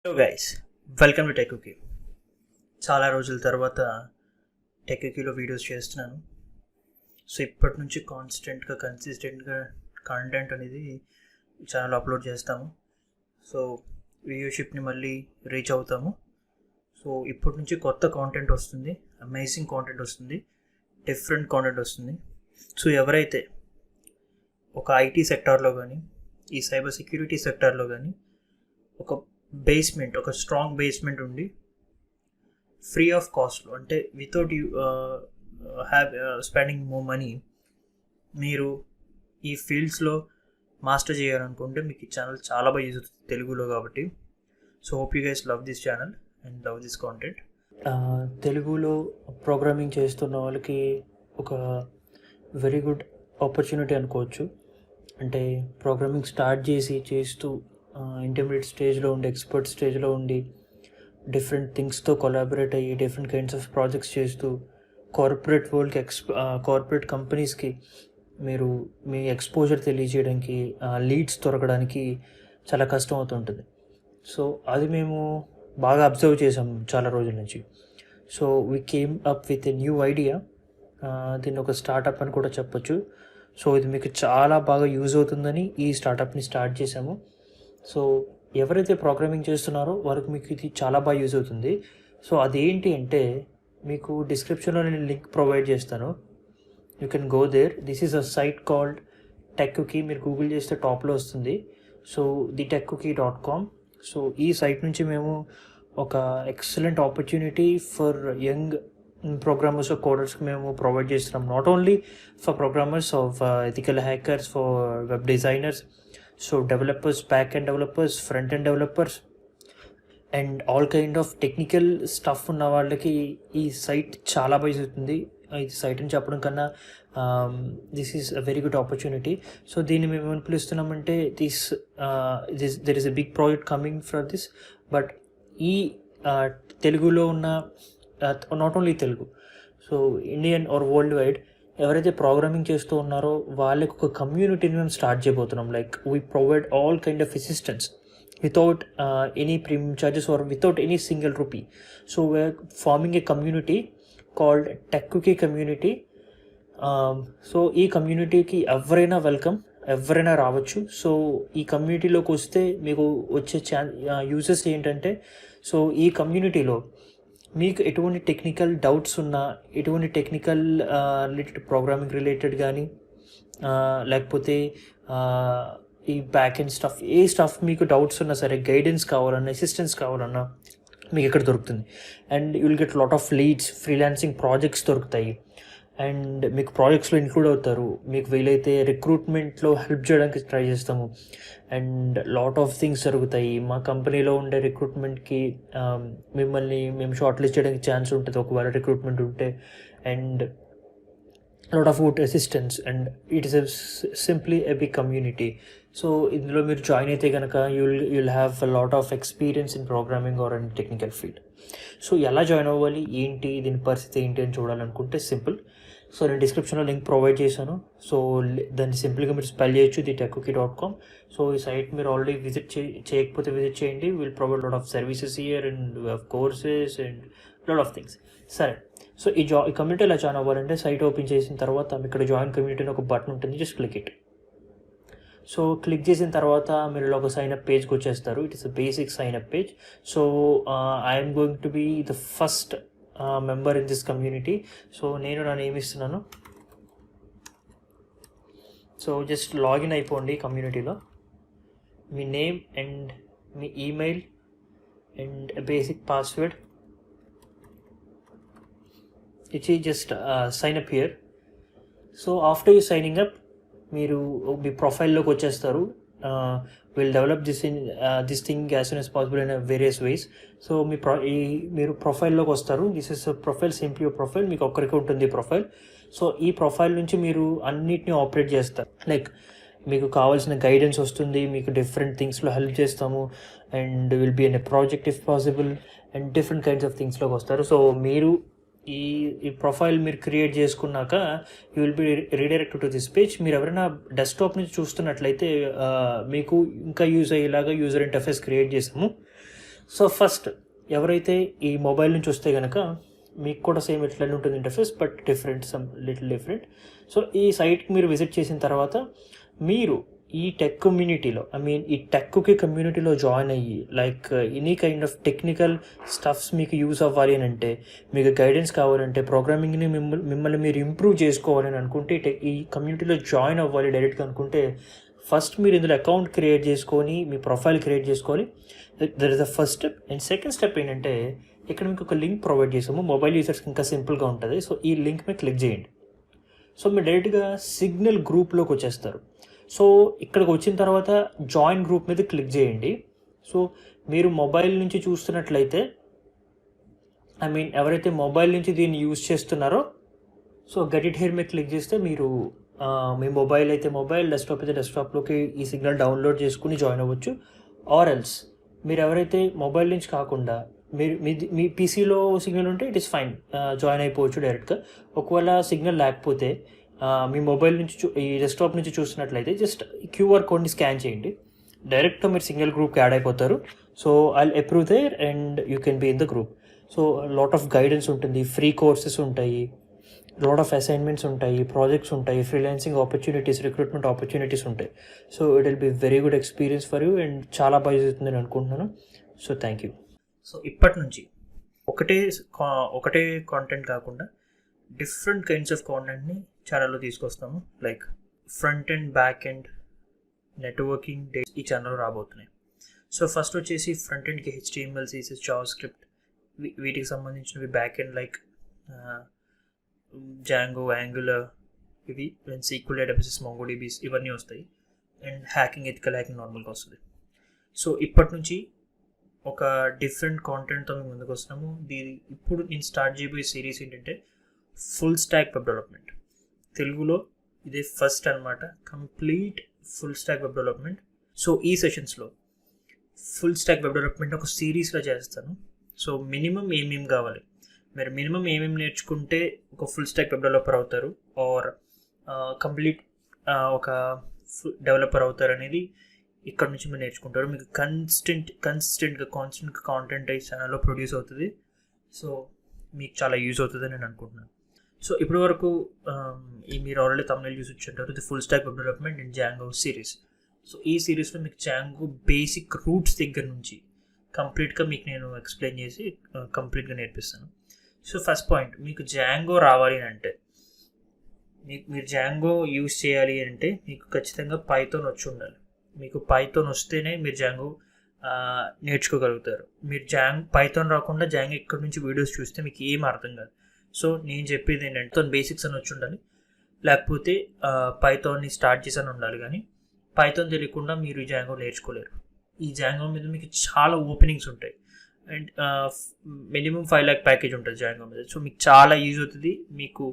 Hello guys, welcome to టెక్కుకి. చాలా రోజుల తర్వాత టెక్కుకిలో వీడియోస్ చేస్తున్నాను. సో ఇప్పటి నుంచి కన్సిస్టెంట్గా కంటెంట్ అనేది ఛానల్ అప్లోడ్ చేస్తాము. సో వ్యూషిప్ని మళ్ళీ రీచ్ అవుతాము. సో ఇప్పటి నుంచి కొత్త కాంటెంట్ వస్తుంది, అమేజింగ్ కాంటెంట్ వస్తుంది, డిఫరెంట్ కాంటెంట్ వస్తుంది. సో ఎవరైతే ఒక ఐటీ సెక్టార్లో కానీ ఈ సైబర్ సెక్యూరిటీ సెక్టార్లో కానీ ఒక స్ట్రాంగ్ బేస్మెంట్ ఉండి ఫ్రీ ఆఫ్ కాస్ట్లో, అంటే without you spending more money, మీరు ఈ ఫీల్డ్స్లో మాస్టర్ చేయాలనుకుంటే మీకు ఈ ఛానల్ చాలా బాగా యూజ్ అవుతుంది తెలుగులో కాబట్టి. So hope you guys love this channel and love this content. తెలుగులో ప్రోగ్రామింగ్ చేస్తున్న వాళ్ళకి ఒక వెరీ గుడ్ ఆపర్చునిటీ అనుకోవచ్చు. అంటే ప్రోగ్రామింగ్ స్టార్ట్ చేస్తూ ఇంటర్మీడియట్ స్టేజ్లో ఉండి, ఎక్స్పర్ట్ స్టేజ్లో ఉండి, డిఫరెంట్ థింగ్స్తో కొలాబరేట్ అయ్యి డిఫరెంట్ కైండ్స్ ఆఫ్ ప్రాజెక్ట్స్ చేస్తూ కార్పొరేట్ వరల్డ్కి కార్పొరేట్ కంపెనీస్కి మీరు మీ ఎక్స్పోజర్ తెలియజేయడానికి, లీడ్స్ దొరకడానికి చాలా కష్టం అవుతుంటుంది. సో అది మేము బాగా అబ్జర్వ్ చేసాం చాలా రోజుల నుంచి. So we came up with a new idea. దీన్ని ఒక స్టార్టప్ అని కూడా చెప్పొచ్చు. సో ఇది మీకు చాలా బాగా యూజ్ అవుతుందని ఈ స్టార్టప్ని స్టార్ట్ చేసాము. సో ఎవరైతే ప్రోగ్రామింగ్ చేస్తున్నారో వారికి మీకు ఇది చాలా బాగా యూజ్ అవుతుంది. సో అదేంటి అంటే, మీకు డిస్క్రిప్షన్లో నేను లింక్ ప్రొవైడ్ చేస్తాను. You can go there. This is a site called టెక్కుకి. మీరు గూగుల్ చేస్తే టాప్లో వస్తుంది. So TechCookie.com. సో ఈ సైట్ నుంచి మేము ఒక excellent opportunity for young programmers or కోడర్స్కి మేము ప్రొవైడ్ చేస్తున్నాం. Not only for programmers, of ethical hackers, for web designers, so developers, back end developers, front end developers and all kind of technical stuff ఉన్న వాళ్ళకి ఈ site చాలా బాగా అవుతుంది. ఈ సైట్ అని చెప్పడం కన్నా this is a very good opportunity. So దీన్ని మేము ఏమని పిలుస్తున్నామంటే, there is a big project coming for this. But ఈ తెలుగులో ఉన్న, not only Telugu, so Indian or worldwide ఎవరైతే ప్రోగ్రామింగ్ చేస్తూ ఉన్నారో వాళ్ళకి ఒక కమ్యూనిటీని మేము స్టార్ట్ చేయబోతున్నాం. Like we provide all kind of assistance without any premium charges or without any single rupee. So we are forming a community called టెక్కుకి community. So ఈ కమ్యూనిటీకి ఎవరైనా వెల్కమ్, ఎవరైనా రావచ్చు. సో ఈ కమ్యూనిటీలోకి వస్తే మీకు వచ్చే యూజెస్ ఏంటంటే, సో ఈ కమ్యూనిటీలో మీకు ఎటువంటి టెక్నికల్ డౌట్స్ ఉన్నా, ఎటువంటి టెక్నికల్ రిలేటెడ్ ప్రోగ్రామింగ్ రిలేటెడ్ కానీ, లేకపోతే ఈ బ్యాక్ ఎండ్ స్టఫ్, ఏ స్టఫ్ మీకు డౌట్స్ ఉన్నా సరే, గైడెన్స్ కావాలన్నా, అసిస్టెన్స్ కావాలన్నా మీకు ఇక్కడ దొరుకుతుంది. And you will get lot of leads, freelancing projects దొరుకుతాయి. అండ్ మీకు ప్రాజెక్ట్స్లో ఇంక్లూడ్ అవుతారు. మీకు వీలైతే రిక్రూట్మెంట్లో హెల్ప్ చేయడానికి ట్రై చేస్తాము. అండ్ లాట్ ఆఫ్ థింగ్స్ జరుగుతాయి. మా కంపెనీలో ఉండే రిక్రూట్మెంట్కి మిమ్మల్ని మేము షార్ట్ లిస్ట్ చేయడానికి ఛాన్స్ ఉంటుంది ఒకవేళ రిక్రూట్మెంట్ ఉంటే. And lot of good assistance. And it is simply a big community. So ఇందులో మీరు జాయిన్ అయితే కనుక you'll have a lot of experience in programming or in technical field. So ఎలా join అవ్వాలి, ఏంటి, దీని పరిస్థితి ఏంటి అని చూడాలనుకుంటే సింపుల్. సో నేను డిస్క్రిప్షన్లో లింక్ ప్రొవైడ్ చేశాను. సో దాన్ని సింపుల్గా మీరు స్పెల్ చేయొచ్చు, TechCookie.com. సో ఈ సైట్ మీరు ఆల్రెడీ చేయకపోతే విజిట్ చేయండి. Will provide lot of services here and we have courses and lot of things. సరే, సో ఈ కమ్యూనిటీ ఎలా జాయిన్ అవ్వాలంటే, సైట్ ఓపెన్ చేసిన తర్వాత ఇక్కడ జాయిన్ కమ్యూనిటీ అని ఒక బటన్ ఉంటుంది, just click it. So click చేసిన తర్వాత మీరు ఒక సైన్అప్ పేజ్కి వచ్చేస్తారు. It is a basic sign up page. So I'm going to be the first member in this community. So నేను నా నేమ్ ఇస్తున్నాను. సో జస్ట్ లాగిన్ అయిపోండి కమ్యూనిటీలో. మీ నేమ్ అండ్ మీ ఈమెయిల్ అండ్ బేసిక్ పాస్వర్డ్ ఇచ్చి just sign up here. So after you signing up, మీరు మీ ప్రొఫైల్లోకి వచ్చేస్తారు. Will develop this thing as soon as possible in various ways. So మీరు ప్రొఫైల్లోకి వస్తారు. This is profile, simply profile. మీకు ఒక్కరికి ఉంటుంది ప్రొఫైల్. సో ఈ ప్రొఫైల్ నుంచి మీరు అన్నిటిని ఆపరేట్ చేస్తారు. లైక్ మీకు కావాల్సిన గైడెన్స్ వస్తుంది, మీకు డిఫరెంట్ థింగ్స్లో హెల్ప్ చేస్తాము. And will be in a project if possible. And different kinds of థింగ్స్లోకి వస్తారు. సో మీరు ఈ ప్రొఫైల్ మీరు క్రియేట్ చేసుకున్నాక you will be redirected to this page. మీరు ఎవరైనా డెస్క్టాప్ నుంచి చూస్తున్నట్లయితే మీకు ఇంకా యూజ్ అయ్యేలాగా యూజర్ ఇంటర్ఫేస్ క్రియేట్ చేసాము. సో ఫస్ట్ ఎవరైతే ఈ మొబైల్ నుంచి వస్తే కనుక మీకు కూడా సేమ్ ఇట్లనే ఉంటుంది interface, but different, some little different. So ఈ సైట్కి మీరు విజిట్ చేసిన తర్వాత మీరు ఈ టెక్ కమ్యూనిటీలో, ఈ టెక్కి కమ్యూనిటీలో జాయిన్ అయ్యి like any kind of technical stuffs మీకు యూస్ అవ్వాలి అని అంటే, మీకు గైడెన్స్ కావాలంటే, ప్రోగ్రామింగ్ని మిమ్మల్ని మీరు ఇంప్రూవ్ చేసుకోవాలని అనుకుంటే, ఈ కమ్యూనిటీలో జాయిన్ అవ్వాలి డైరెక్ట్గా అనుకుంటే, ఫస్ట్ మీరు ఇందులో అకౌంట్ క్రియేట్ చేసుకొని మీ ప్రొఫైల్ క్రియేట్ చేసుకోవాలి. That is the first step. And second step ఏంటంటే, ఇక్కడ మీకు ఒక లింక్ ప్రొవైడ్ చేసాము, మొబైల్ యూజర్స్కి ఇంకా సింపుల్గా ఉంటుంది. సో ఈ లింక్ మీద క్లిక్ చేయండి. సో మీరు డైరెక్ట్గా సిగ్నల్ గ్రూప్లోకి వచ్చేస్తారు. సో ఇక్కడికి వచ్చిన తర్వాత జాయిన్ గ్రూప్ మీద క్లిక్ చేయండి. సో మీరు మొబైల్ నుంచి చూస్తున్నట్లయితే, ఎవరైతే మొబైల్ నుంచి దీన్ని యూజ్ చేస్తున్నారో, సో గెట్ ఇట్ హియర్ మీద క్లిక్ చేస్తే మీరు మీ మొబైల్ అయితే మొబైల్, డెస్క్టాప్ అయితే డెస్క్టాప్లోకి ఈ సిగ్నల్ డౌన్లోడ్ చేసుకుని జాయిన్ అవ్వచ్చు. ఆర్ ఎల్స్ మీరు ఎవరైతే మొబైల్ నుంచి కాకుండా మీరు మీ పీసీలో సిగ్నల్ ఉంటే ఇట్ ఈస్ ఫైన్, జాయిన్ అయిపోవచ్చు డైరెక్ట్గా. ఒకవేళ సిగ్నల్ లేకపోతే మీ మొబైల్ నుంచి ఈ డెస్క్టాప్ నుంచి చూస్తున్నట్లయితే జస్ట్ క్యూఆర్ కోడ్ని స్కాన్ చేయండి, డైరెక్ట్గా మీరు సిగ్నల్ గ్రూప్కి యాడ్ అయిపోతారు. So I approve there and you can be in the group. So lot of guidance ఉంటుంది, ఫ్రీ కోర్సెస్ ఉంటాయి, లాట్ ఆఫ్ అసైన్మెంట్స్ ఉంటాయి, ప్రాజెక్ట్స్ ఉంటాయి, ఫ్రీలాన్సింగ్ ఆపర్చునిటీస్, రిక్రూట్మెంట్ ఆపర్చునిటీస్ ఉంటాయి. So it will be very good experience for you and చాలా బాగా జరుగుతుందని అనుకుంటున్నాను. So thank you. So ఇప్పటి నుంచి ఒకటే కాంటెంట్ కాకుండా డిఫరెంట్ కైండ్స్ ఆఫ్ కాంటెంట్ని ఛానల్లో తీసుకొస్తాము. Like front and back and networking days ఈ ఛానల్లో రాబోతున్నాయి. సో ఫస్ట్ వచ్చేసి ఫ్రంట్ ఎండ్కి HTML, CSS, JavaScript వీటికి సంబంధించినవి, back end like Django, Angular, ఇవి SQL డేటాబేసెస్, MongoDBs ఇవన్నీ వస్తాయి. అండ్ హ్యాకింగ్, ఎథికల్ హ్యాకింగ్ నార్మల్గా వస్తుంది. సో ఇప్పటి నుంచి ఒక డిఫరెంట్ కాంటెంట్తో మేము ముందుకు వస్తున్నాము. ఇప్పుడు నేను స్టార్ట్ చేయబోయే సిరీస్ ఏంటంటే ఫుల్ స్టాక్ వెబ్ డెవలప్మెంట్. తెలుగులో ఇదే ఫస్ట్ అనమాట, complete full stack web development. So ఈ సెషన్స్లో ఫుల్ స్టాక్ వెబ్ డెవలప్మెంట్ ఒక సిరీస్లో చేస్తాను. సో మినిమం ఏమేమి కావాలి, మీరు మినిమం ఏమేమి నేర్చుకుంటే ఒక ఫుల్ స్టాక్ వెబ్ డెవలపర్ అవుతారు ఆర్ కంప్లీట్ ఒక డెవలపర్ అవుతారు అనేది ఇక్కడ నుంచి మీరు నేర్చుకుంటారు. మీకు కన్సిస్టెంట్గా కాంటెంట్ ఈ ఛానల్లో ప్రొడ్యూస్ అవుతుంది. సో మీకు చాలా యూజ్ అవుతుందని నేను అనుకుంటున్నాను. సో ఇప్పటి వరకు మీరు ఆల్రెడీ తమిళ యూజ్ వచ్చుంటారు, the full stack web development in Django series. So ఈ సిరీస్లో మీకు జాంగో బేసిక్ రూట్స్ దగ్గర నుంచి కంప్లీట్గా మీకు నేను ఎక్స్ప్లెయిన్ చేసి కంప్లీట్గా నేర్పిస్తాను. సో ఫస్ట్ పాయింట్, మీకు జాంగో రావాలి అంటే, మీరు జాంగో యూజ్ చేయాలి అంటే మీకు ఖచ్చితంగా పైథాన్ వచ్చి ఉండాలి. మీకు పైథాన్ వస్తేనే మీరు జాంగో నేర్చుకోగలుగుతారు. మీరు పైథాన్ రాకుండా జాంగో ఇక్కడ నుంచి వీడియోస్ చూస్తే మీకు ఏం అర్థం కాదు. సో నేను చెప్పేది ఏంటంటే బేసిక్స్ అని వచ్చి ఉండాలి, లేకపోతే పైథాన్ని స్టార్ట్ చేసి ఉండాలి. కానీ పైథాన్ తెలియకుండా మీరు జాంగో నేర్చుకోలేరు. ఈ జాంగో మీద మీకు చాలా ఓపెనింగ్స్ ఉంటాయి అండ్ మినిమం 5 lakh ప్యాకేజ్ ఉంటుంది జాంగో మీద. సో మీకు చాలా యూజ్ అవుతుంది. మీకు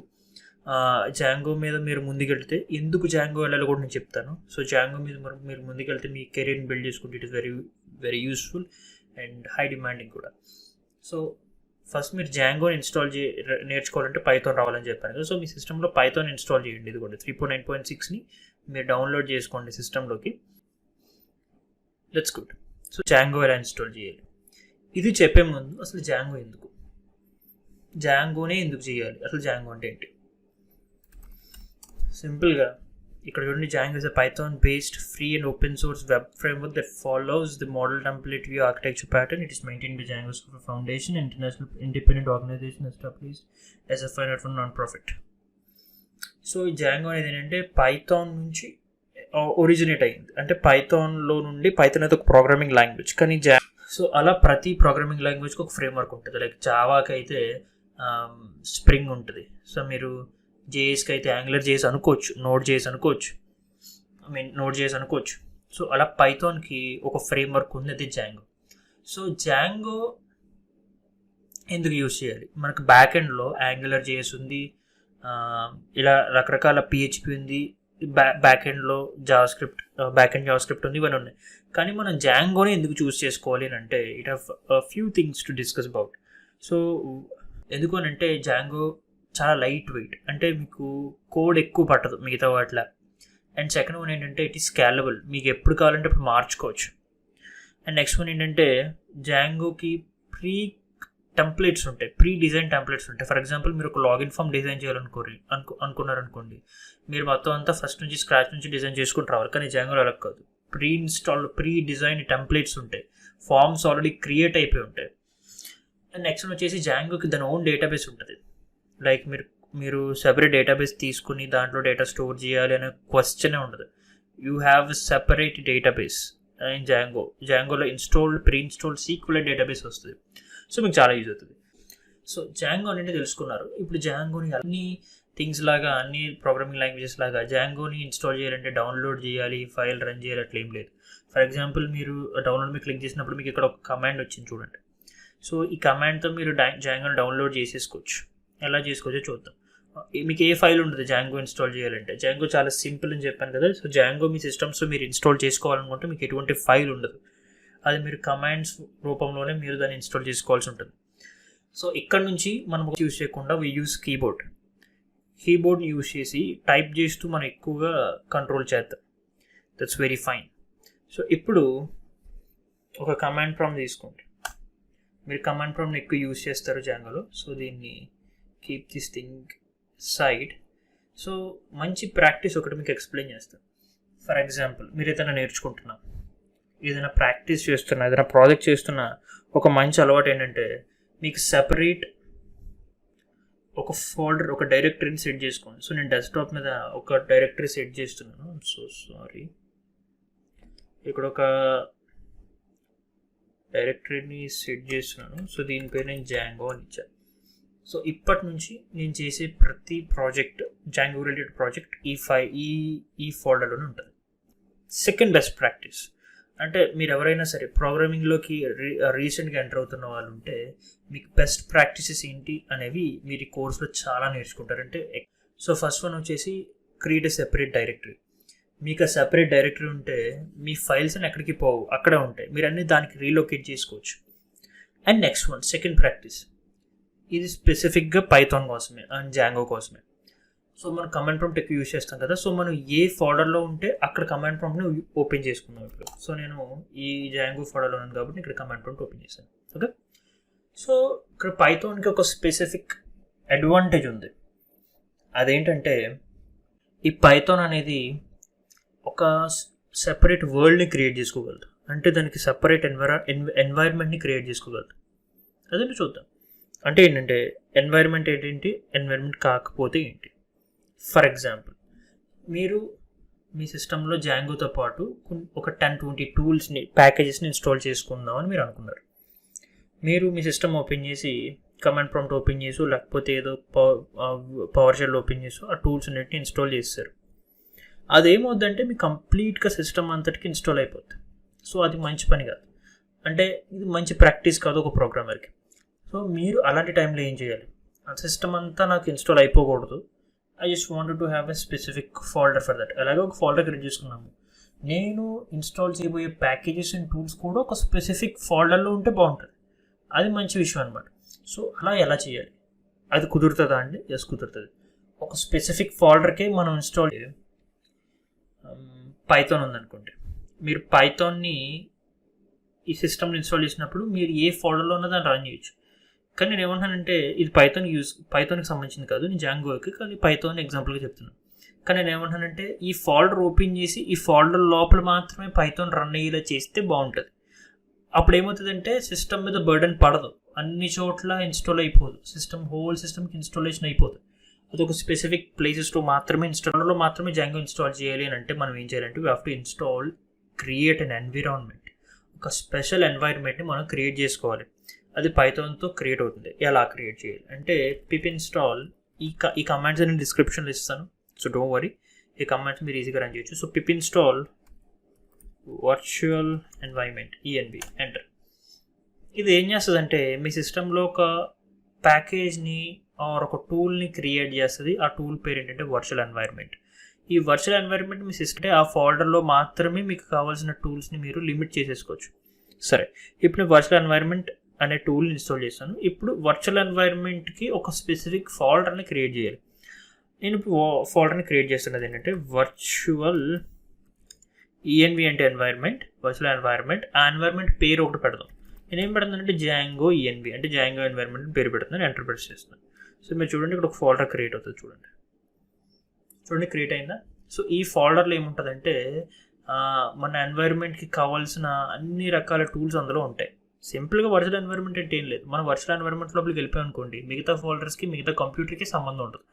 జాంగో మీద మీరు ముందుకెళ్తే, ఎందుకు జాంగో వెళ్ళాలో కూడా నేను చెప్తాను. సో జాంగో మీద మీరు ముందుకెళ్తే మీ కెరీర్ని బిల్డ్ చేసుకుంటే it is very very useful and high demanding కూడా. సో ఫస్ట్ మీరు జాంగో నేర్చుకోవాలంటే పైథాన్ రావాలని చెప్పాను కదా. సో మీ సిస్టంలో పైథాన్ ఇన్స్టాల్ చేయండి. ఇది కూడా 3.9.6ని మీరు డౌన్లోడ్ చేసుకోండి సిస్టంలోకి. That's good. సో జాంగో ఎలా ఇన్స్టాల్ చేయాలి ఇది చెప్పే ముందు, అసలు జాంగో జాంగోనే ఎందుకు చేయాలి, అసలు జాంగో అంటే ఏంటి? సింపుల్గా ఇక్కడ చూడండి, Django is a Python based free and open source web framework that follows the model template view architecture pattern. It is maintained by Django Software Foundation, an international independent organization established as a for non-profit. So ఈ Django అనేది ఏంటంటే Python నుంచి originate అయింది. అంటే పైథాన్లో నుండి, Python అయితే ఒక programming language, కానీ సో అలా ప్రతి ప్రోగ్రామింగ్ లాంగ్వేజ్కి ఒక ఫ్రేమ్వర్క్ ఉంటుంది. లైక్ జావాకి అయితే స్ప్రింగ్ ఉంటుంది. సో మీరు జేఎస్కి అయితే యాంగులర్ జేఎస్ అనుకోవచ్చు, నోడ్ జేఎస్ అనుకోవచ్చు. సో అలా పైథాన్కి ఒక ఫ్రేమ్వర్క్ ఉంది, అది జాంగో. సో జాంగో ఎందుకు యూజ్ చేయాలి? మనకు బ్యాక్ ఎండ్లో యాంగులర్ జేఎస్ ఉంది, ఇలా రకరకాల PHP ఉంది, బ్యాక్ ఎండ్లో బ్యాక్ ఎండ్ జావాస్క్రిప్ట్ ఉంది, ఇవన్నీ ఉన్నాయి. కానీ మనం జాంగోని ఎందుకు చూస్ చేసుకోవాలి అని అంటే, it have few things to discuss about. So ఎందుకు అని అంటే జాంగో చాలా లైట్ వెయిట్, అంటే మీకు కోడ్ ఎక్కువ పట్టదు మిగతా వాటిలా. అండ్ సెకండ్ వన్ ఏంటంటే ఇట్ ఈస్ స్కేలబుల్, మీకు ఎప్పుడు కావాలంటే అప్పుడు మార్చుకోవచ్చు. అండ్ నెక్స్ట్ వన్ ఏంటంటే జాంగోకి ప్రీ టెంప్లెట్స్ ఉంటాయి, ప్రీ డిజైన్ టెంప్లెట్స్ ఉంటాయి. ఫర్ ఎగ్జాంపుల్ మీరు ఒక లాగిన్ ఫామ్ డిజైన్ అనుకున్నారనుకోండి, మీరు మొత్తం అంతా ఫస్ట్ నుంచి స్క్రాచ్ నుంచి డిజైన్ చేసుకుని రావాలి. కానీ జాంగోలో అలా కాదు, ప్రీ డిజైన్ టెంప్లెట్స్ ఉంటాయి, ఫామ్స్ ఆల్రెడీ క్రియేట్ అయిపోయి ఉంటాయి. అండ్ నెక్స్ట్ వచ్చేసి జాంగోకి దాని ఓన్ డేటాబేస్ ఉంటుంది. లైక్ మీరు సెపరేట్ డేటాబేస్ తీసుకుని దాంట్లో డేటా స్టోర్ చేయాలి అనే క్వశ్చనే ఉండదు. You have separate database in జాంగోలో ప్రీ ఇన్స్టాల్డ్ సీక్వెల్ డేటాబేస్ వస్తుంది. సో మీకు చాలా యూజ్ అవుతుంది. సో జాంగో అనేది తెలుసుకున్నారు. ఇప్పుడు జాంగోని అన్ని థింగ్స్ లాగా, అన్ని ప్రోగ్రామింగ్ లాంగ్వేజెస్ లాగా జాంగోని ఇన్స్టాల్ చేయాలంటే డౌన్లోడ్ చేయాలి, ఫైల్ రన్ చేయాలి, అట్లా ఏం లేదు. ఫర్ ఎగ్జాంపుల్ మీరు డౌన్లోడ్ మీద క్లిక్ చేసినప్పుడు మీకు ఇక్కడ ఒక కమాండ్ వచ్చింది చూడండి. సో ఈ కమాండ్తో మీరు జాంగోని డౌన్లోడ్ చేసేసుకోవచ్చు. ఎలా చేసుకోవచ్చో చూద్దాం. మీకు ఏ ఫైల్ ఉంటుంది జాంగో ఇన్స్టాల్ చేయాలంటే? జాంగో చాలా సింపుల్ అని చెప్పాను కదా. సో జాంగో మీ సిస్టమ్స్లో మీరు ఇన్స్టాల్ చేసుకోవాలనుకుంటే మీకు ఎటువంటి ఫైల్ ఉండదు, అది మీరు కమాండ్స్ రూపంలోనే మీరు దాన్ని ఇన్స్టాల్ చేసుకోవాల్సి ఉంటుంది. సో ఇక్కడ నుంచి మనం యూజ్ చేయకుండా వీ యూజ్ కీబోర్డ్ని యూజ్ చేసి టైప్ చేస్తూ మనం ఎక్కువగా కంట్రోల్ చేద్దాం. That's very fine. సో ఇప్పుడు ఒక కమాండ్ ప్రాంప్ట్ తీసుకోండి. మీరు కమాండ్ ప్రాంప్ట్ని ఎక్కువ యూజ్ చేస్తారు జాంగోలో. సో దీన్ని keep this thing side. So మంచి ప్రాక్టీస్ ఒకటి మీకు ఎక్స్ప్లెయిన్ చేస్తాను. ఫర్ ఎగ్జాంపుల్ మీరు ఏదైనా నేర్చుకుంటున్నా, ఏదైనా ప్రాక్టీస్ చేస్తున్నా, ఏదైనా ప్రాజెక్ట్ చేస్తున్నా, ఒక మంచి అలవాటు ఏంటంటే మీకు సెపరేట్ ఒక ఫోల్డర్, ఒక డైరెక్టరీని సెట్ చేసుకోండి. సో నేను డెస్క్టాప్ మీద ఒక డైరెక్టరీ సెట్ చేస్తున్నాను. సో సారీ, ఇక్కడ ఒక డైరెక్టరీని సెట్ చేస్తున్నాను. సో దీని పేరు నేను జాంగో అని ఇచ్చాను. సో ఇప్పటి నుంచి నేను చేసే ప్రతి ప్రాజెక్ట్, జాంగో రిలేటెడ్ ప్రాజెక్ట్ ఈ ఫోల్డర్లోనే ఉంటుంది. సెకండ్ బెస్ట్ ప్రాక్టీస్ అంటే మీరు ఎవరైనా సరే ప్రోగ్రామింగ్లోకి రీసెంట్గా ఎంటర్ అవుతున్న వాళ్ళు ఉంటే మీకు బెస్ట్ ప్రాక్టీసెస్ ఏంటి అనేవి మీరు ఈ కోర్సులో చాలా నేర్చుకుంటారంటే. సో ఫస్ట్ వన్ వచ్చేసి క్రియేట్ ఎ సెపరేట్ డైరెక్టరీ. మీకు ఆ సెపరేట్ డైరెక్టరీ ఉంటే మీ ఫైల్స్ అని ఎక్కడికి పోవు, అక్కడే ఉంటాయి, మీరు అన్నీ దానికి రీలొకేట్ చేసుకోవచ్చు. And next one second practice, ఇది స్పెసిఫిక్గా పైథాన్ కోసమే అండ్ జాంగో కోసమే. సో మనం కమాండ్ ప్రాంప్ట్ ఎక్కువ యూజ్ చేస్తాం కదా. సో మనం ఏ ఫోల్డర్లో ఉంటే అక్కడ కమాండ్ ప్రాంప్ట్ని ఓపెన్ చేసుకుందాం. ఇప్పుడు సో నేను ఈ జాంగో ఫోల్డర్లో ఉన్నాను కాబట్టి ఇక్కడ కమాండ్ ప్రాంప్ట్ ఓపెన్ చేశాను. ఓకే, సో ఇక్కడ పైథాన్కి ఒక స్పెసిఫిక్ అడ్వాంటేజ్ ఉంది. అదేంటంటే ఈ పైథాన్ అనేది ఒక సెపరేట్ వరల్డ్ని క్రియేట్ చేసుకోగలదు. అంటే దానికి సెపరేట్ ఎన్వైర్న్మెంట్ని క్రియేట్ చేసుకోగలదు. అదే చూద్దాం. అంటే ఏంటంటే ఎన్వైర్న్మెంట్ ఏంటి, ఎన్వైర్న్మెంట్ కాకపోతే ఏంటి. ఫర్ ఎగ్జాంపుల్ మీరు మీ సిస్టంలో జాంగోతో పాటు ఒక 10-20 టూల్స్ని, ప్యాకేజెస్ని ఇన్స్టాల్ చేసుకుందామని మీరు అనుకున్నారు. మీరు మీ సిస్టమ్ ఓపెన్ చేసి కమాండ్ ప్రాంప్ట్ ఓపెన్ చేసి, లేకపోతే ఏదో పవర్ షెల్ ఓపెన్ చేసి ఆ టూల్స్ అన్నిటిని ఇన్స్టాల్ చేస్తారు. అదేమవుద్దంటే మీ కంప్లీట్గా సిస్టమ్ అంతటికి ఇన్స్టాల్ అయిపోద్ది. సో అది మంచి పని కాదు, అంటే ఇది మంచి ప్రాక్టీస్ కాదు ఒక ప్రోగ్రామర్కి. సో మీరు అలాంటి టైంలో ఏం చేయాలి, ఆ సిస్టమ్ అంతా నాకు ఇన్స్టాల్ అయిపోకూడదు, I just wanted to have a specific folder for that. అలాగే ఒక ఫోల్డర్ క్రియేట్ చేసుకున్నాము. నేను ఇన్స్టాల్ చేయబోయే ప్యాకేజెస్ అండ్ టూల్స్ కూడా ఒక స్పెసిఫిక్ ఫోల్డర్లో ఉంటే బాగుంటుంది. అది మంచి విషయం అనమాట. సో అలా ఎలా చేయాలి, అది కుదురుతుందా అండి? ఎస్ కుదురుతుంది. ఒక స్పెసిఫిక్ ఫోల్డర్కే మనం ఇన్స్టాల్ పైథాన్ ఉందనుకోండి, మీరు పైథాన్ని ఈ సిస్టమ్ని ఇన్స్టాల్ చేసినప్పుడు మీరు ఏ ఫోల్డర్లో ఉన్నదో దాన్ని రన్ చేయొచ్చు. కానీ నేను ఏమంటానంటే ఇది పైథాన్కి సంబంధించింది కాదు, నేను జాంగోకి, కానీ పైథాన్ ఎగ్జాంపుల్గా చెప్తున్నాను. కానీ నేను ఏమంటానంటే ఈ ఫోల్డర్ ఓపెన్ చేసి ఈ ఫోల్డర్ లోపల మాత్రమే పైథాన్ రన్ అయ్యేలా చేస్తే బాగుంటుంది. అప్పుడు ఏమవుతుందంటే సిస్టమ్ మీద బర్డెన్ పడదు, అన్ని చోట్ల ఇన్స్టాల్ అయిపోదు, హోల్ సిస్టమ్కి ఇన్స్టాలేషన్ అయిపోదు. అది ఒక స్పెసిఫిక్ ప్లేసెస్లో మాత్రమే మాత్రమే జాంగో ఇన్స్టాల్ చేయాలి అని అంటే మనం ఏం చేయాలంటే we have to create an environment. ఒక స్పెషల్ ఎన్వైర్న్మెంట్ని మనం క్రియేట్ చేసుకోవాలి. అది పైథాన్తో క్రియేట్ అవుతుంది. ఎలా క్రియేట్ చేయాలి అంటే పిప్ ఇన్స్టాల్, ఈ కమాండ్స్ నేను డిస్క్రిప్షన్లో ఇస్తాను. సో డోంట్ వరీ, ఈ కమాండ్స్ మీరు ఈజీగా రన్ చేయొచ్చు. So pip install virtual environment ENV enter. ఇది ఏం చేస్తుందంటే మీ సిస్టంలో ఒక ప్యాకేజ్ని ఆర్ ఒక టూల్ని క్రియేట్ చేస్తుంది. ఆ టూల్ పేరు ఏంటంటే వర్చువల్ ఎన్వైర్న్మెంట్. ఈ వర్చువల్ ఎన్వైర్న్మెంట్ మీ సిస్టమ్ ఆ ఫోల్డర్లో మాత్రమే మీకు కావాల్సిన టూల్స్ని మీరు లిమిట్ చేసేసుకోవచ్చు. సరే, ఇప్పుడు నేను వర్చువల్ ఎన్వైర్న్మెంట్ అనే టూల్ని ఇన్స్టాల్ చేస్తాను. ఇప్పుడు వర్చువల్ ఎన్వైర్న్మెంట్కి ఒక స్పెసిఫిక్ ఫోల్డర్ని క్రియేట్ చేయాలి. నేను ఇప్పుడు ఫోల్డర్ని క్రియేట్ చేస్తున్నది ఏంటంటే వర్చువల్ ఈఎన్వి అంటే ఎన్వైర్న్మెంట్, వర్చువల్ ఎన్వైర్న్మెంట్. ఆ ఎన్వైర్న్మెంట్ పేరు ఒకటి పెడదాం. నేనేం పెడుతున్నానంటే జాంగో ఈఎన్వి అంటే జాంగో ఎన్వైర్న్మెంట్ పేరు పెడుతున్నాను, ఎంటర్ ప్రెస్ చేస్తున్నాను. సో మీరు చూడండి ఇక్కడ ఒక ఫోల్డర్ క్రియేట్ అవుతుంది. చూడండి క్రియేట్ అయిందా? సో ఈ ఫోల్డర్లో ఏముంటుందంటే మన ఎన్వైర్న్మెంట్కి కావాల్సిన అన్ని రకాల టూల్స్ అందులో ఉంటాయి. సింపుల్గా వర్చువల్ ఎన్వైర్న్మెంట్ అంటే ఏం లేదు. మనం వర్చువల్ ఎన్వైర్న్మెంట్ లోపలికి వెళ్ళిపోయాం అనుకోండి, మిగతా ఫోల్డర్స్కి మిగతా కంప్యూటర్కి సంబంధం ఉంటుంది.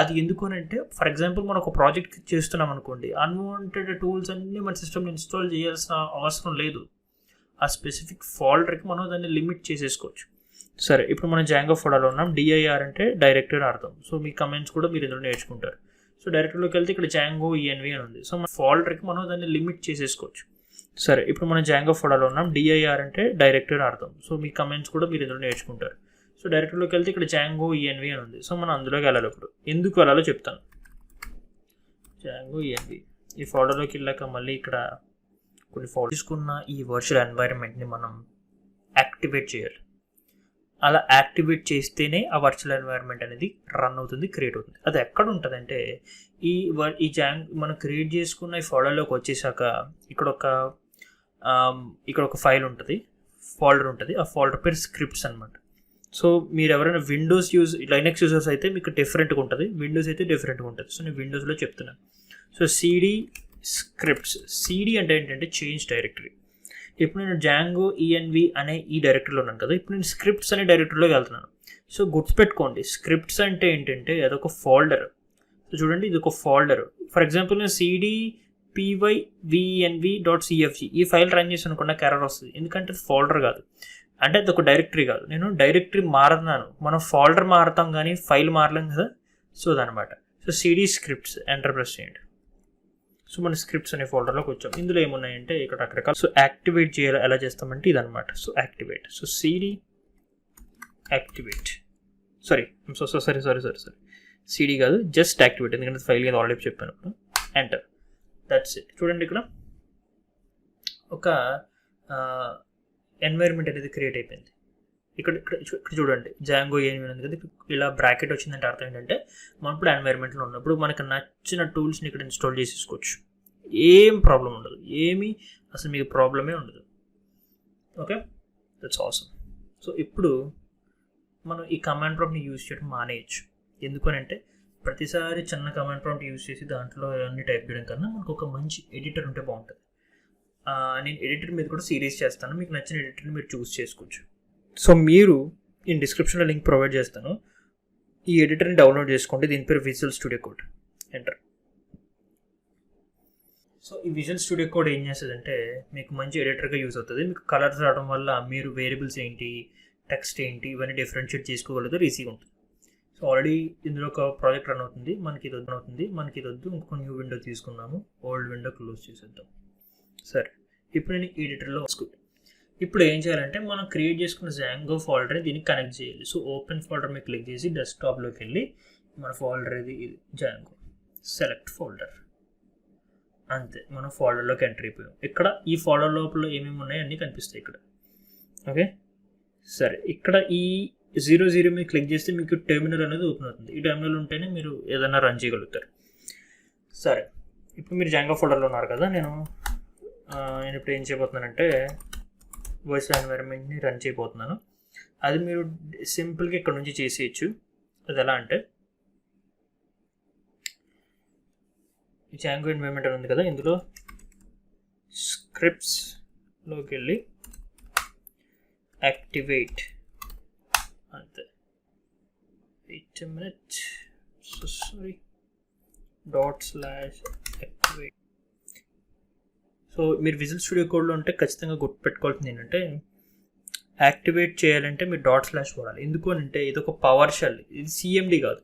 అది ఎందుకు అంటే, ఫర్ ఎగ్జాంపుల్ మనం ఒక ప్రాజెక్ట్ చేస్తున్నాం అనుకోండి, అన్వాంటెడ్ టూల్స్ అన్నీ మన సిస్టమ్లో ఇన్స్టాల్ చేయాల్సిన అవసరం లేదు. ఆ స్పెసిఫిక్ ఫోల్డర్కి మనం దాన్ని లిమిట్ చేసేసుకోవచ్చు. సరే, ఇప్పుడు మనం జాంగో ఫోల్డర్లో ఉన్నాం. డిఐఆర్ అంటే డైరెక్టరీ అని అర్థం. సో మీ కమెంట్స్ కూడా మీరు ఇందులో నేర్చుకుంటారు. సో డైరెక్టరీలోకి వెళ్తే ఇక్కడ జాంగో ఈఎన్వి అని ఉంది. సో మన ఫోల్డర్కి మనం దాన్ని లిమిట్ చేసేసుకోవచ్చు. సరే, ఇప్పుడు మనం జాంగో ఫోల్డర్లో ఉన్నాం. డిఐఆర్ అంటే డైరెక్టరీ అని అర్థం. సో మీ కమెంట్స్ కూడా మీరు ఇందులో నేర్చుకుంటారు. సో డైరెక్టరీలోకి వెళ్తే ఇక్కడ జాంగో ఈఎన్వి అని ఉంది. సో మనం అందులోకి వెళ్ళాలి. ఇప్పుడు ఎందుకు వెళ్ళాలో చెప్తాను. జాంగో ఈఎన్వి ఈ ఫోల్డర్లోకి వెళ్ళాక మళ్ళీ ఇక్కడ కొన్ని ఫోల్డర్ తీసుకున్న ఈ వర్చువల్ ఎన్వైర్న్మెంట్ని మనం యాక్టివేట్ చేయాలి. అలా యాక్టివేట్ చేస్తేనే ఆ వర్చువల్ ఎన్వైర్న్మెంట్ అనేది రన్ అవుతుంది, క్రియేట్ అవుతుంది. అది ఎక్కడ ఉంటుందంటే ఈ మనం క్రియేట్ చేసుకున్న ఈ ఫోల్డర్లోకి వచ్చేసాక ఇక్కడ ఒక ఫైల్ ఉంటుంది, ఫోల్డర్ ఉంటుంది. ఆ ఫోల్డర్ పేరు స్క్రిప్ట్స్ అనమాట. సో మీరు ఎవరైనా విండోస్ లైనక్స్ యూజర్స్ అయితే మీకు డిఫరెంట్గా ఉంటుంది, విండోస్ అయితే డిఫరెంట్గా ఉంటుంది. సో నేను విండోస్లో చెప్తున్నాను. So CD scripts. సిడి అంటే ఏంటంటే చేంజ్ డైరెక్టరీ. ఇప్పుడు నేను జాంగో ఈఎన్వి అనే ఈ డైరెక్టరీలో ఉన్నాను కదా, ఇప్పుడు నేను స్క్రిప్ట్స్ అనే డైరెక్టరీలోకి వెళ్తున్నాను. సో గుర్తుపెట్టుకోండి, స్క్రిప్ట్స్ అంటే ఏంటంటే అదొక ఫోల్డర్. సో చూడండి, ఇది ఒక ఫోల్డర్. ఫర్ ఎగ్జాంపుల్ నేను cdpyvenv.cfg ఈ ఫైల్ రన్ చేసి అనుకున్న ఎర్రర్ వస్తుంది, ఎందుకంటే అది ఫోల్డర్ కాదు, అంటే అది ఒక డైరెక్టరీ కాదు. నేను డైరెక్టరీ మారుతున్నాను, మనం ఫోల్డర్ మారుతాం కానీ ఫైల్ మారలేం కదా. సో అదనమాట. So CD scripts enter press చేయండి. సో మన స్క్రిప్ట్స్ అనే ఫోల్డర్లోకి వచ్చాం. ఇందులో ఏమున్నాయంటే ఇక్కడ రకరకాల. సో యాక్టివేట్ చేయాలి, ఎలా చేస్తామంటే ఇదనమాట. So activate. So CD activate. Sorry CD కాదు, జస్ట్ యాక్టివేట్, ఎందుకంటే ఫైల్ కదా ఆల్రెడీ చెప్పాను. ఎంటర్. That's it. చూడండి ఇక్కడ ఒక ఎన్వైర్న్మెంట్ అనేది క్రియేట్ అయిపోయింది. ఇక్కడ చూడండి జాంగో ఏమి ఉంది కదా, ఇలా బ్రాకెట్ వచ్చిందంటే అర్థం ఏంటంటే మనం ఇప్పుడు ఎన్వైర్న్మెంట్లో ఉన్నప్పుడు మనకు నచ్చిన టూల్స్ని ఇక్కడ ఇన్స్టాల్ చేసేసుకోవచ్చు. ఏం ప్రాబ్లం ఉండదు, అసలు మీకు ప్రాబ్లమే ఉండదు. Okay, that's awesome. సో ఇప్పుడు మనం ఈ కమాండ్ ప్రాంప్ట్ని యూజ్ చేయడం మానేయచ్చు. ఎందుకనంటే ప్రతిసారి చిన్న కమాండ్ ప్రాంప్ట్ యూజ్ చేసి దాంట్లో అన్ని టైప్ చేయడం కన్నా మనకు ఒక మంచి ఎడిటర్ ఉంటే బాగుంటుంది. నేను ఎడిటర్ మీద కూడా సిరీస్ చేస్తాను, మీకు నచ్చిన ఎడిటర్ని మీరు చూస్ చేసుకోవచ్చు. సో మీరు నేను డిస్క్రిప్షన్లో లింక్ ప్రొవైడ్ చేస్తాను, ఈ ఎడిటర్ని డౌన్లోడ్ చేసుకోండి. దీని పేరు visual studio code. Enter. So ఈ విజువల్ స్టూడియో కోడ్ ఏం చేస్తుందంటే మీకు మంచి ఎడిటర్గా యూజ్ అవుతుంది. మీకు కలర్స్ రావడం వల్ల మీరు వేరియబుల్స్ ఏంటి, టెక్స్ట్ ఏంటి, ఇవన్నీ డిఫరెన్షియేట్ చేసుకోగలదు, ఈజీగా ఉంటుంది. సో ఆల్రెడీ ఇందులో ఒక ప్రాజెక్ట్ రన్ అవుతుంది. మనకి ఇది వద్దు, ఇంకొక న్యూ విండో తీసుకున్నాము, ఓల్డ్ విండో క్లోజ్ చేసేద్దాం. సరే, ఇప్పుడు నేను ఎడిటర్లో వస్తుంది. ఇప్పుడు ఏం చేయాలంటే మనం క్రియేట్ చేసుకున్న జాంగో ఫోల్డర్ని దీనికి కనెక్ట్ చేయాలి. సో ఓపెన్ ఫోల్డర్ మీద క్లిక్ చేసి డెస్క్టాప్లోకి వెళ్ళి మన ఫోల్డర్ ఇది జాంగో, సెలెక్ట్ ఫోల్డర్. అంతే, మనం ఫోల్డర్లోకి ఎంటర్ అయిపోయాం. ఇక్కడ ఈ ఫోల్డర్ లోపల ఏమేమి ఉన్నాయో అన్నీ కనిపిస్తాయి ఇక్కడ. ఓకే, సరే, ఇక్కడ ఈ 00 మీద క్లిక్ చేస్తే మీకు టెర్మినల్ అనేది ఓపెన్ అవుతుంది. ఈ టెర్మినల్ ఉంటేనే మీరు ఏదైనా రన్ చేయగలుగుతారు. సరే, ఇప్పుడు మీరు జాంగో ఫోల్డర్లో ఉన్నారు కదా, నేను ఇప్పుడు ఏం చేయబోతున్నానంటే వర్చువల్ ఎన్వైర్న్మెంట్ని రన్ చేయబోతున్నాను. అది మీరు సింపుల్గా ఇక్కడ నుంచి చేసేయచ్చు. అది ఎలా అంటే ఈ జాంగో ఎన్వైర్న్మెంట్ అని ఉంది కదా, ఇందులో స్క్రిప్ట్స్లోకి వెళ్ళి యాక్టివేట్, అంతే. Wait a minute, ./activate. So మీరు విజువల్ స్టూడియో కోడ్లో ఉంటే ఖచ్చితంగా గుర్తుపెట్టుకోవాల్సింది ఏంటంటే యాక్టివేట్ చేయాలంటే మీరు ./ వాడాలి. ఎందుకు అంటే ఇది ఒక పవర్ షెల్, ఇది సిఎండి కాదు,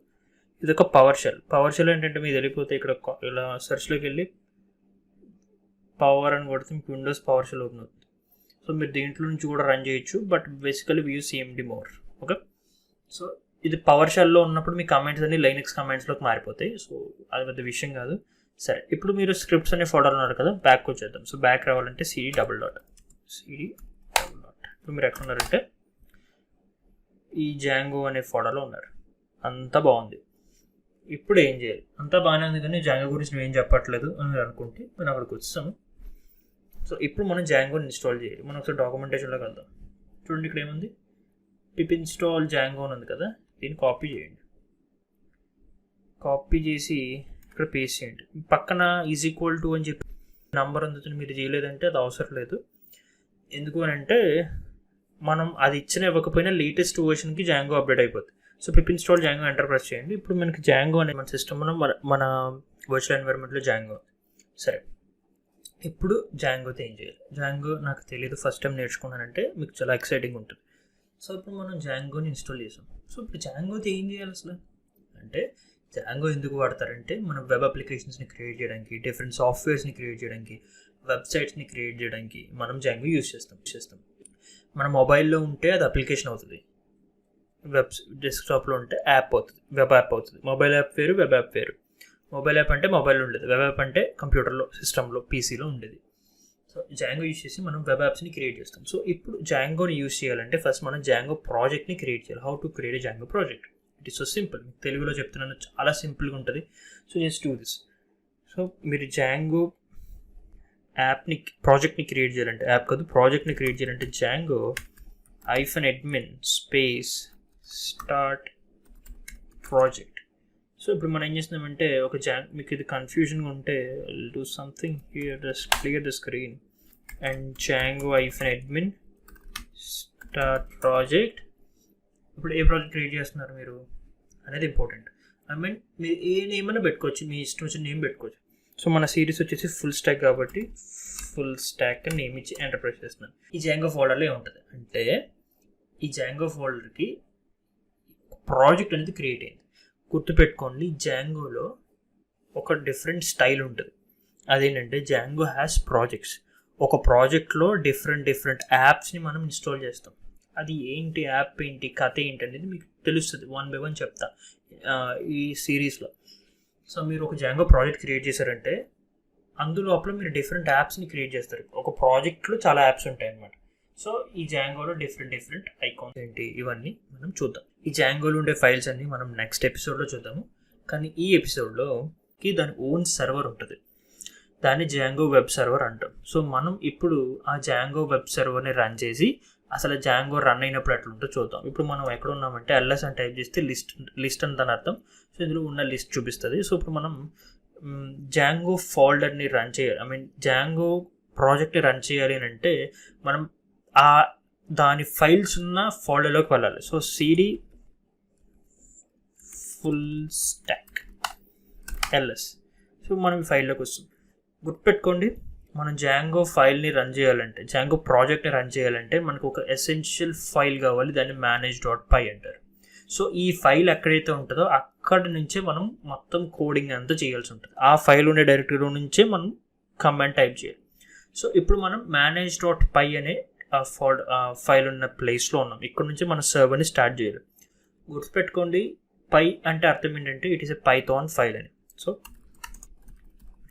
ఇది ఒక పవర్ షెల్. పవర్ షెల్ ఏంటంటే మీరు వెళ్ళిపోతే ఇక్కడ ఇలా సెర్చ్లోకి వెళ్ళి పవర్ అని కొడితే మీకు విండోస్ పవర్ షెల్ ఓపెన్ అవుతుంది. సో మీరు దీంట్లో నుంచి కూడా రన్ చేయొచ్చు, but basically we use CMD more. Okay, so ఇది పవర్ షెల్లో ఉన్నప్పుడు మీ కమెంట్స్ అన్ని లైనక్స్ కమెంట్స్లోకి మారిపోతాయి. సో అది పెద్ద విషయం కాదు. సరే, ఇప్పుడు మీరు స్క్రిప్ట్స్ అనే ఫోల్డర్ ఉన్నారు కదా, బ్యాక్ వచ్చేద్దాం. సో బ్యాక్ రావాలంటే CD /. ఇప్పుడు మీరు ఎక్కడ ఉన్నారంటే ఈ జాంగో అనే ఫోల్డర్లో ఉన్నారు. అంతా బాగుంది. ఇప్పుడు ఏం చేయాలి? అంతా బాగానే ఉంది కానీ జాంగో గురించి నేను ఏం చెప్పట్లేదు అని అనుకుంటే మనం అక్కడికి వచ్చాము. సో ఇప్పుడు మనం జాంగోని ఇన్స్టాల్ చేయాలి. మనం ఒకసారి డాక్యుమెంటేషన్లోకి వెళ్దాం. చూడండి ఇక్కడ ఏముంది, పిప్ ఇన్స్టాల్ జాంగో అని ఉంది కదా, దీన్ని కాపీ చేయండి. కాపీ చేసి ఇక్కడ పేస్ట్ చేయండి. పక్కన ఈజ్ ఈక్వల్ టు అని చెప్పి నంబర్ అందుతుంది, మీరు చేయలేదంటే అది అవసరం లేదు. ఎందుకు అని అంటే మనం అది ఇవ్వకపోయినా లేటెస్ట్ వర్షన్కి జాంగో అప్డేట్ అయిపోతుంది. So pip install Django enter press చేయండి. ఇప్పుడు మనకి జాంగో అనే మన సిస్టమ్లో మన వర్చువల్ ఎన్వైర్న్మెంట్లో జాంగో. సరే, ఇప్పుడు జాంగోతో ఏం చేయాలి? జాంగో నాకు తెలియదు, ఫస్ట్ టైం నేర్చుకున్నానంటే మీకు చాలా ఎక్సైటింగ్ ఉంటుంది. సో ఇప్పుడు మనం జాంగోని ఇన్స్టాల్ చేసాం. సో ఇప్పుడు జాంగోతో ఏం చేయాలి అసలు అంటే, జాంగో ఎందుకు వాడతారంటే మనం వెబ్ అప్లికేషన్స్ని క్రియేట్ చేయడానికి, డిఫరెంట్ సాఫ్ట్వేర్స్ని క్రియేట్ చేయడానికి, వెబ్సైట్స్ని క్రియేట్ చేయడానికి మనం జాంగో యూజ్ చేస్తాం. మన మొబైల్లో ఉంటే అది అప్లికేషన్ అవుతుంది, డెస్క్టాప్లో ఉంటే యాప్ అవుతుంది, వెబ్ యాప్ అవుతుంది. మొబైల్ యాప్ వేరు, వెబ్ యాప్ వేరు. మొబైల్ యాప్ అంటే మొబైల్లో ఉండేది, వెబ్ యాప్ అంటే కంప్యూటర్లో, సిస్టంలో, పీసీలో ఉండేది. సో జాంగో యూజ్ చేసి మనం వెబ్ యాప్స్ని క్రియేట్ చేస్తాం. సో ఇప్పుడు జాంగోని యూజ్ చేయాలంటే ఫస్ట్ మనం జాంగో ప్రాజెక్ట్ని క్రియేట్ చేయాలి. How to create a Django project. It is so simple. మీకు తెలుగులో చెప్తున్నాను, చాలా సింపుల్గా ఉంటుంది. So just do this. So మీరు జాంగో యాప్ని ప్రాజెక్ట్ని క్రియేట్ చేయాలంటే, యాప్ కాదు ప్రాజెక్ట్ని క్రియేట్ చేయాలంటే Django -admin space start project. So ఇప్పుడు మనం ఏం చేస్తున్నామంటే ఒక మీకు ఇది కన్ఫ్యూజన్గా ఉంటే do something here, just clear the screen and Django -admin start project. ఇప్పుడు ఏ ప్రాజెక్ట్ క్రియేట్ చేస్తున్నారు మీరు అనేది ఇంపార్టెంట్. ఐ మీన్ మీరు ఏ నేమ్ అయినా పెట్టుకోవచ్చు, మీ ఇష్టం వచ్చిన నేమ్ పెట్టుకోవచ్చు. సో మన సిరీస్ వచ్చేసి ఫుల్ స్టాక్ కాబట్టి ఫుల్ స్టాక్ నేమ్ ఇచ్చి ఎంటర్ ప్రెస్ చేస్తున్నాను. ఈ జాంగో ఫోల్డర్లో ఏముంటుంది అంటే, ఈ జాంగో ఫోల్డర్కి ప్రాజెక్ట్ అనేది క్రియేట్ అయింది. గుర్తుపెట్టుకోండి, జాంగోలో ఒక డిఫరెంట్ స్టైల్ ఉంటుంది. అదేంటంటే జాంగో హ్యాస్ ప్రాజెక్ట్స్. ఒక ప్రాజెక్ట్లో డిఫరెంట్ యాప్స్ని మనం ఇన్స్టాల్ చేస్తాం. అది ఏంటి, యాప్ ఏంటి, కథ ఏంటి అనేది మీకు తెలుస్తుంది. 1 by 1 చెప్తా ఈ సిరీస్లో. సో మీరు ఒక జాంగో ప్రాజెక్ట్ క్రియేట్ చేశారంటే అందులోపల మీరు డిఫరెంట్ యాప్స్ని క్రియేట్ చేస్తారు. ఒక ప్రాజెక్ట్లో చాలా యాప్స్ ఉంటాయి అన్నమాట. సో ఈ జాంగోలో డిఫరెంట్ ఐకాన్స్ ఏంటి ఇవన్నీ మనం చూద్దాం. ఈ జాంగోలో ఉండే ఫైల్స్ అన్ని మనం నెక్స్ట్ ఎపిసోడ్లో చూద్దాము. కానీ ఈ ఎపిసోడ్లోకి దాని ఓన్ సర్వర్ ఉంటుంది, దాన్ని జాంగో వెబ్ సర్వర్ అంటాం. సో మనం ఇప్పుడు ఆ జాంగో వెబ్ సర్వర్ని రన్ చేసి అసలు జాంగో రన్ అయినప్పుడు ఎట్లా ఉంటుందో చూద్దాం. ఇప్పుడు మనం ఎక్కడ ఉన్నామంటే ls అని టైప్ చేస్తే లిస్ట్ అని దాని అర్థం. సో ఇందులో ఉన్న లిస్ట్ చూపిస్తుంది. సో ఇప్పుడు మనం జాంగో ఫోల్డర్ని రన్ చేయాలి, ఐ మీన్ జాంగో ప్రాజెక్ట్ని రన్ చేయాలి అని అంటే మనం దాని ఫైల్స్ ఉన్న ఫోల్డర్లోకి వెళ్ళాలి. So cd full stock ls. So మనం ఈ ఫైల్లోకి వస్తాం. గుర్తుపెట్టుకోండి, మనం జాంగో ఫైల్ని రన్ చేయాలంటే, జాంగో ప్రాజెక్ట్ని రన్ చేయాలంటే మనకు ఒక ఎసెన్షియల్ ఫైల్ కావాలి, దాన్ని manage.py అంటారు. సో ఈ ఫైల్ ఎక్కడైతే ఉంటుందో అక్కడి నుంచే మనం మొత్తం కోడింగ్ అంతా చేయాల్సి ఉంటుంది. ఆ ఫైల్ ఉండే డైరెక్టరీలో నుంచే మనం కమాండ్ టైప్ చేయాలి. సో ఇప్పుడు మనం manage.py అనే ఫైల్ ఉన్న ప్లేస్లో ఉన్నాం. ఇక్కడ నుంచి మన సర్వర్ని స్టార్ట్ చేయాలి. గుర్తుపెట్టుకోండి, పై అంటే అర్థం ఏంటంటే it is a Python file అని. సో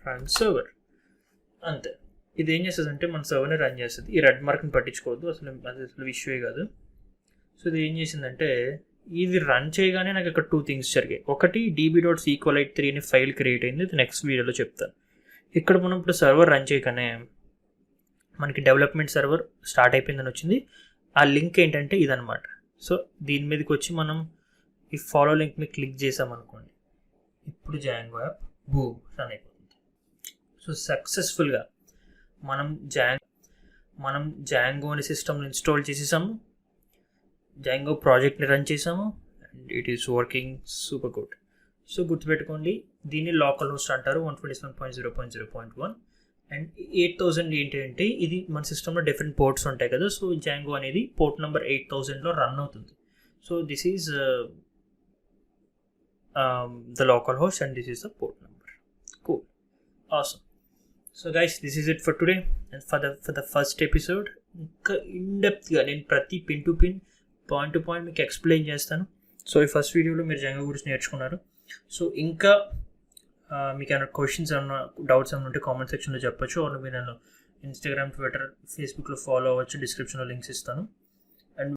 రన్ సర్వర్ అంతే. ఇది ఏం చేస్తుంది అంటే మన సర్వర్ని రన్ చేస్తుంది. ఈ రెడ్ మార్క్ని పట్టించుకోవద్దు, అసలు ఇష్యూయే కాదు. సో ఇది ఏం చేసిందంటే ఇది రన్ చేయగానే నాకు ఇక్కడ 2 things జరిగాయి. ఒకటి db.sqlite3 అనే ఫైల్ క్రియేట్ అయింది, ఇది నెక్స్ట్ వీడియోలో చెప్తాను. ఇక్కడ మనం ఇప్పుడు సర్వర్ రన్ చేయగానే మనకి డెవలప్మెంట్ సర్వర్ స్టార్ట్ అయిపోయిందని వచ్చింది. ఆ లింక్ ఏంటంటే ఇదనమాట. సో దీని మీదకి వచ్చి మనం ఈ ఫాలో లింక్ని క్లిక్ చేసామనుకోండి, ఇప్పుడు జాంగో యాప్ బూమ్ రన్ అయిపోతుంది. సో సక్సెస్ఫుల్గా మనం జాంగో అనే సిస్టమ్ని ఇన్స్టాల్ చేసేసాము, జాంగో ప్రాజెక్ట్ని రన్ చేసాము and it is working super good. So గుర్తుపెట్టుకోండి, దీన్ని లోకల్ హోస్ట్ అంటారు 127.0.0.1 అండ్ 8000 ఏంటంటే ఇది మన సిస్టంలో డిఫరెంట్ పోర్ట్స్ ఉంటాయి కదా. సో జాంగో అనేది పోర్ట్ నెంబర్ 8000లో రన్ అవుతుంది. So this is the local host and this is the port number. Cool, awesome. So guys, this is it for today and for the first episode. ఇంకా ఇన్డెప్త్గా నేను ప్రతి pin to pin, point to point మీకు explain చేస్తాను. So ఈ first వీడియోలో మీరు Django గురించి నేర్చుకున్నారు. సో ఇంకా మీకు ఏమైనా క్వశ్చన్స్ ఏమైనా డౌట్స్ ఏమైనా ఉంటే కామెంట్ సెక్షన్లో చెప్పచ్చు. మీరు నన్ను ఇన్స్టాగ్రామ్, ట్విట్టర్, ఫేస్బుక్లో ఫాలో అవ్వచ్చు, డిస్క్రిప్షన్లో లింక్స్ ఇస్తాను.